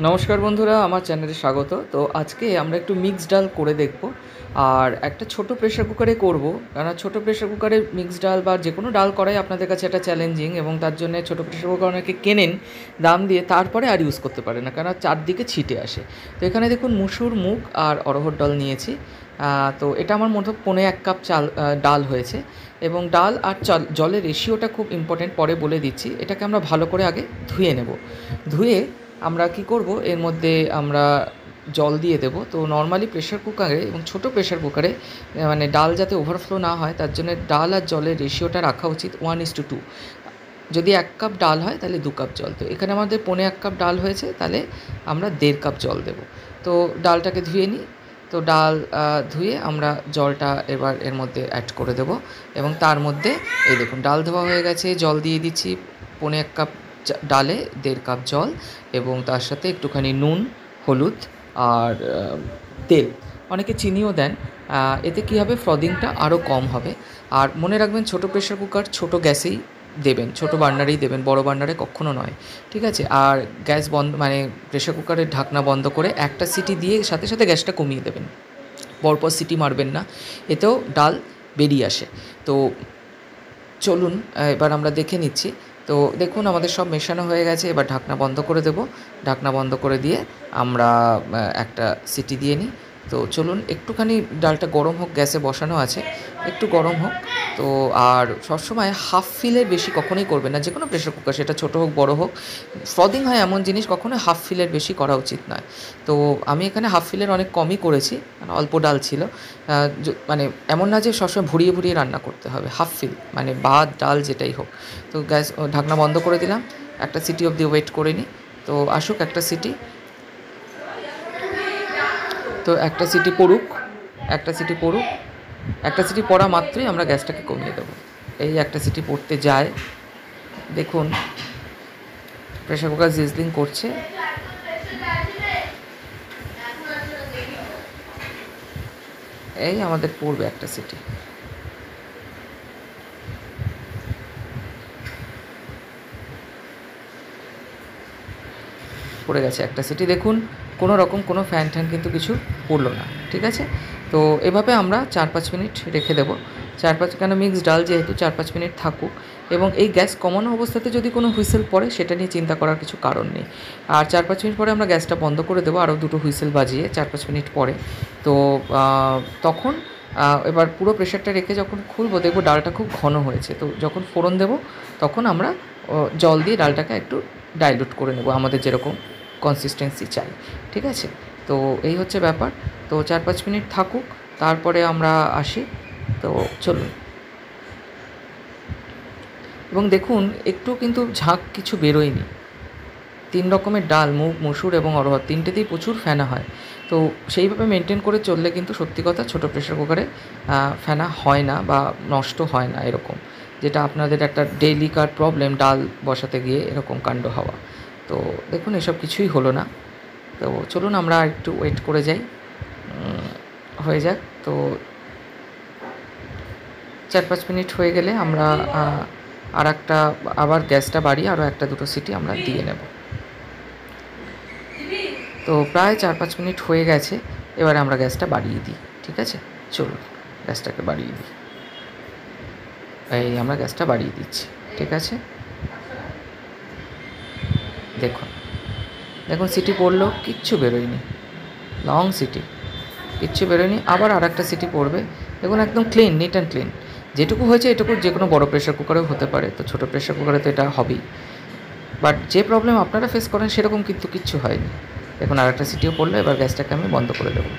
নমস্কার বন্ধুরা, আমার চ্যানেলে স্বাগত। তো আজকে আমরা একটু মিক্সড ডাল করে দেখব। আর একটা ছোট প্রেসার কুকারে করব, কারণ ছোট প্রেসার কুকারে মিক্সড ডাল বা যে কোনো ডাল করাই আপনাদের কাছে একটা চ্যালেঞ্জিং, এবং তার জন্য ছোট প্রেসার কুকার অনেকে কেনেন দাম দিয়ে, তারপরে আর ইউজ করতে পারে না, কারণ চারদিকে ছিটে আসে। তো এখানে দেখুন মুসুর, মুগ আর অরহর ডাল নিয়েছি। তো এটা আমার মতো 1.25 কাপ ডাল হয়েছে। এবং ডাল আর জলের রেশিওটা খুব ইম্পর্টেন্ট, পরে বলে দিচ্ছি। এটাকে আমরা ভালো করে আগে ধুয়ে নেব। ধুয়ে আমরা কি করব, এর মধ্যে আমরা জল দিয়ে দেবো। তো নর্মালি প্রেশার কুকারে এবং ছোটো প্রেশার কুকারে মানে ডাল যাতে ওভারফ্লো না হয়, তার জন্য ডাল আর জলের রেশিওটা রাখা উচিত 1:2। যদি 1 কাপ ডাল হয় তাহলে 2 কাপ জল। তো এখানে আমাদের 1.25 কাপ ডাল হয়েছে, তাহলে আমরা 1.5 কাপ জল দেবো। তো ডালটাকে ধুয়ে নিই। তো ডাল ধুয়ে আমরা জলটা এবার এর মধ্যে অ্যাড করে দেবো। এবং তার মধ্যে এই দেখুন ডাল ধোয়া হয়ে গেছে, জল দিয়ে দিচ্ছি 1.25 কাপ ডালে 1.5 কাপ জল, এবং তার সাথে একটুখানি নুন, হলুদ আর তেল। অনেকে চিনিও দেন। এতে কী হবে, ফ্রদিংটা আরও কম হবে। আর মনে রাখবেন, ছোটো প্রেশার কুকার ছোটো গ্যাসেই দেবেন, ছোটো বার্নারেই দেবেন, বড় বার্নারে কক্ষনো নয়, ঠিক আছে? আর গ্যাস বন্ধ মানে প্রেশার কুকারের ঢাকনা বন্ধ করে একটা সিটি দিয়ে সাথে সাথে গ্যাসটা কমিয়ে দেবেন, পরপর সিটি মারবেন না, এতেও ডাল বেরিয়ে আসে। তো চলুন এবার আমরা দেখে নিচ্ছি। তো দেখুন আমাদের সব মেশানো হয়ে গেছে, এবার ঢাকনা বন্ধ করে দেবো। ঢাকনা বন্ধ করে দিয়ে আমরা একটা সিটি দিয়ে নিই। তো চলুন একটুখানি ডালটা গরম হোক, গ্যাসে বসানো আছে, একটু গরম হোক। তো আর সবসময় হাফ ফিলের বেশি কখনোই করবেন না, যে কোনো প্রেশার কুকার, সেটা ছোটো হোক বড়ো হোক। ফ্রদিং হয় এমন জিনিস কখনোই হাফ ফিলের বেশি করা উচিত নয়। তো আমি এখানে হাফ ফিলের অনেক কমই করেছি, মানে অল্প ডাল ছিল। মানে এমন না যে সবসময় ভরিয়ে ভরিয়ে রান্না করতে হবে, হাফ ফিল মানে ভাত ডাল যেটাই হোক। তো গ্যাস ঢাকনা বন্ধ করে দিলাম, একটা সিটি অবধি ওয়েট করে নিই। তো আসুক একটা সিটি। তো একটা সিটি পড়ুক, একটা সিটি পড়ুক। একটা সিটি পড়া মাত্রই আমরা গ্যাসটাকে কমিয়ে দেবো। এই একটা সিটি পড়তে যায়, দেখুন প্রেশার কুকার সিজলিং করছে। এই আমাদের পড়বে একটা সিটি। পড়ে গেছে একটা সিটি, দেখুন কোনো রকম কোনো ফ্যান ট্যান কিন্তু কিছু পড়লো না, ঠিক আছে? তো এভাবে আমরা 4-5 মিনিট রেখে দেবো। 4-5, কেন মিক্সড ডাল যেহেতু, 4-5 মিনিট থাকুক। এবং এই গ্যাস কমানো অবস্থাতে যদি কোনো হুইসেল পড়ে, সেটা নিয়ে চিন্তা করার কিছু কারণ নেই। আর 4-5 মিনিট পরে আমরা গ্যাসটা বন্ধ করে দেবো, আরও 2টো হুইসেল বাজিয়ে 4-5 মিনিট পরে। তো তখন এবার পুরো প্রেশারটা রেখে যখন খুলবো, দেখবো ডালটা খুব ঘন হয়েছে। তো যখন ফোড়ন দেবো, তখন আমরা জল দিয়ে ডালটাকে একটু ডাইলুট করে নেবো, আমাদের যেরকম কনসিস্টেন্সি চাই, ঠিক আছে? তো এই হচ্ছে ব্যাপার। তো 4-5 মিনিট থাকুক, তারপরে আমরা আসি। তো চলুন। এবং দেখুন একটু কিন্তু ঝাঁক কিছু বেরোয়নি। 3 রকমের ডাল, মুগ, মসুর এবং অরহর, তিনটেতেই প্রচুর ফেনা হয়। তো সেইভাবে মেনটেন করে চললে কিন্তু সত্যি কথা ছোটো প্রেশার কুকারে ফেনা হয় না বা নষ্ট হয় না, এরকম যেটা আপনাদের একটা ডেইলিকার প্রবলেম, ডাল বসাতে গিয়ে এরকম কাণ্ড হওয়া। তো দেখুন এসব কিছুই হলো না। তো চলুন আমরা একটু ওয়েট করে যাই, হয়ে যাক। তো 4-5 মিনিট হয়ে গেলে আমরা আর একটা আবার গ্যাসটা বাড়িয়ে আরও 1-2টো সিটি আমরা দিয়ে নেব। তো প্রায় 4-5 মিনিট হয়ে গেছে, এবারে আমরা গ্যাসটা বাড়িয়ে দিই, ঠিক আছে? চলুন গ্যাসটাকে বাড়িয়ে দিই। এই আমরা গ্যাসটা বাড়িয়ে দিচ্ছি, ঠিক আছে? দেখুন দেখুন সিটি পড়লো, কিচ্ছু বেরোয়নি, লং সিটি, কিচ্ছু বেরোয়নি। আবার আর একটা সিটি পড়বে, দেখুন একদম ক্লিন, নিট অ্যান্ড ক্লিন। যেটুকু হয়েছে এটুকু যে কোনো বড়ো প্রেশার কুকারেও হতে পারে, তো ছোটো প্রেশার কুকারে তো এটা হবেই। বাট যে প্রবলেম আপনারা ফেস করেন সেরকম কিন্তু কিচ্ছু হয়নি। দেখুন আর একটা সিটিও পড়লো, এবার গ্যাসটাকে আমি বন্ধ করে দেবো।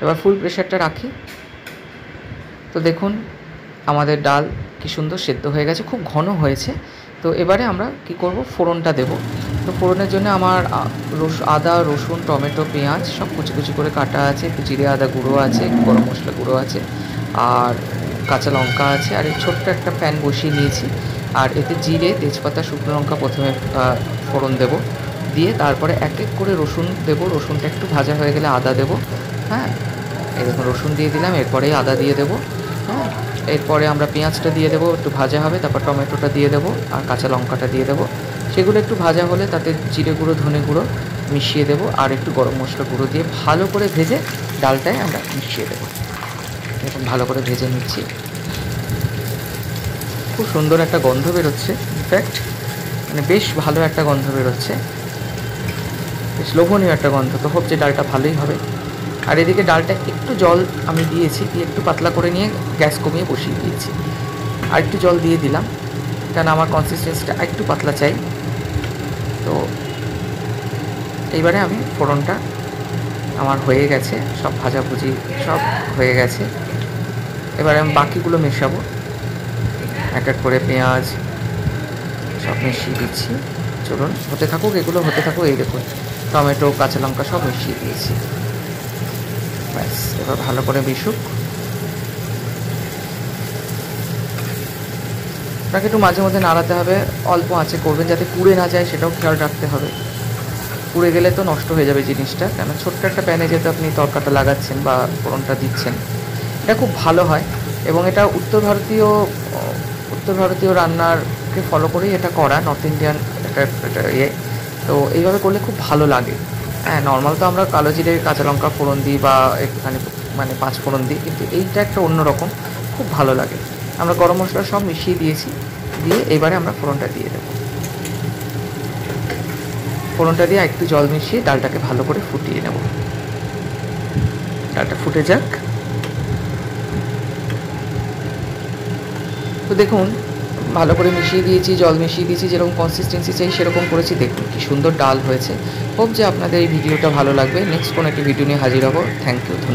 এবার ফুল প্রেশারটা রাখি। তো দেখুন আমাদের ডাল কি সুন্দর সেদ্ধ হয়ে গেছে, খুব ঘন হয়েছে। তো এবারে আমরা কি করব, ফোড়নটা দেব। তো ফোড়নের জন্য আমার আদা, রসুন, টমেটো, পেঁয়াজ সব কুচি কুচি করে কাটা আছে, একটু জিরে আদা গুঁড়ো আছে, গরম মশলা গুঁড়ো আছে, আর কাঁচা লঙ্কা আছে। আর এই ছোট্ট একটা প্যান বসিয়ে নিয়েছি। আর এতে জিরে, তেজপাতা, শুকনো লঙ্কা প্রথমে ফোড়ন দেব, দিয়ে তারপরে এক এক করে রসুন দেব। রসুনটা একটু ভাজা হয়ে গেলে আদা দেব। হ্যাঁ, এই দেখুন রসুন দিয়ে দিলাম, এরপরেই আদা দিয়ে দেবো। হ্যাঁ, এরপরে আমরা পেঁয়াজটা দিয়ে দেবো, একটু ভাজা হবে, তারপর টমেটোটা দিয়ে দেবো আর কাঁচা লঙ্কাটা দিয়ে দেবো। সেগুলো একটু ভাজা হলে তাতে জিরে গুঁড়ো, ধনে গুঁড়ো মিশিয়ে দেবো আর একটু গরম মশলা গুঁড়ো দিয়ে ভালো করে ভেজে ডালটায় আমরা মিশিয়ে দেবো। এখন ভালো করে ভেজে নিচ্ছি। খুব সুন্দর একটা গন্ধ বেরোচ্ছে, ইনফ্যাক্ট মানে বেশ ভালো একটা গন্ধ বেরোচ্ছে, বেশ লোভনীয় একটা গন্ধ। তো হোপ যে ডালটা ভালোই হবে। আর এদিকে ডালটা একটু জল আমি দিয়েছি, দিয়ে একটু পাতলা করে নিয়ে গ্যাস কমিয়ে বসিয়ে দিয়েছি। আর একটু জল দিয়ে দিলাম, কারণ আমার কনসিস্টেন্সিটা একটু পাতলা চাই। তো এইবারে আমি ফোড়নটা আমার হয়ে গেছে, সব ভাজাভুজি সব হয়ে গেছে। এবারে আমি বাকিগুলো মেশাবো, এক এক করে পেঁয়াজ সব মিশিয়ে দিচ্ছি। চলুন হতে থাকুক, এগুলো হতে থাকুক। এই দেখুন টমেটো, কাঁচা লঙ্কা সব মিশিয়ে দিয়েছি। ব্যাস, এবার ভালো করে মিশুক। আপনাকে একটু মাঝে মধ্যে নাড়াতে হবে, অল্প আঁচে করবেন যাতে পুড়ে না যায়, সেটাও খেয়াল রাখতে হবে। পুড়ে গেলে তো নষ্ট হয়ে যাবে জিনিসটা, কেন ছোট্ট একটা প্যানে যেহেতু আপনি তরকাটা লাগাচ্ছেন বা ফোড়নটা দিচ্ছেন। এটা খুব ভালো হয় এবং এটা উত্তর ভারতীয় রান্নারকে ফলো করেই এটা করা, নর্থ ইন্ডিয়ান এটা ইয়ে। তো এইভাবে করলে খুব ভালো লাগে। হ্যাঁ, নর্মাল তো আমরা কালো জিরে কাঁচা লঙ্কা ফোড়ন দিই বা একটুখানি মানে 5 ফোড়ন দিই, কিন্তু এইটা একটা অন্যরকম, খুব ভালো লাগে। আমরা গরম মশলা সব মিশিয়ে দিয়েছি, দিয়ে এবারে আমরা ফোড়নটা দিয়ে দেবো। ফোড়নটা দিয়ে একটু জল মিশিয়ে ডালটাকে ভালো করে ফুটিয়ে নেব। ডালটা ফুটে যাক। তো দেখুন ভালো করে মিশিয়ে দিয়েছি, জল মিশিয়ে দিয়েছি, যেরকম কনসিস্টেন্সি চাই সেরকম করেছি। দেখুন কি সুন্দর ডাল হয়েছে। হোপ যে আপনাদের এই ভিডিওটা ভালো লাগবে। নেক্সট কোনো একটি ভিডিও নিয়ে হাজির হব। থ্যাংক ইউ, ধন্যবাদ।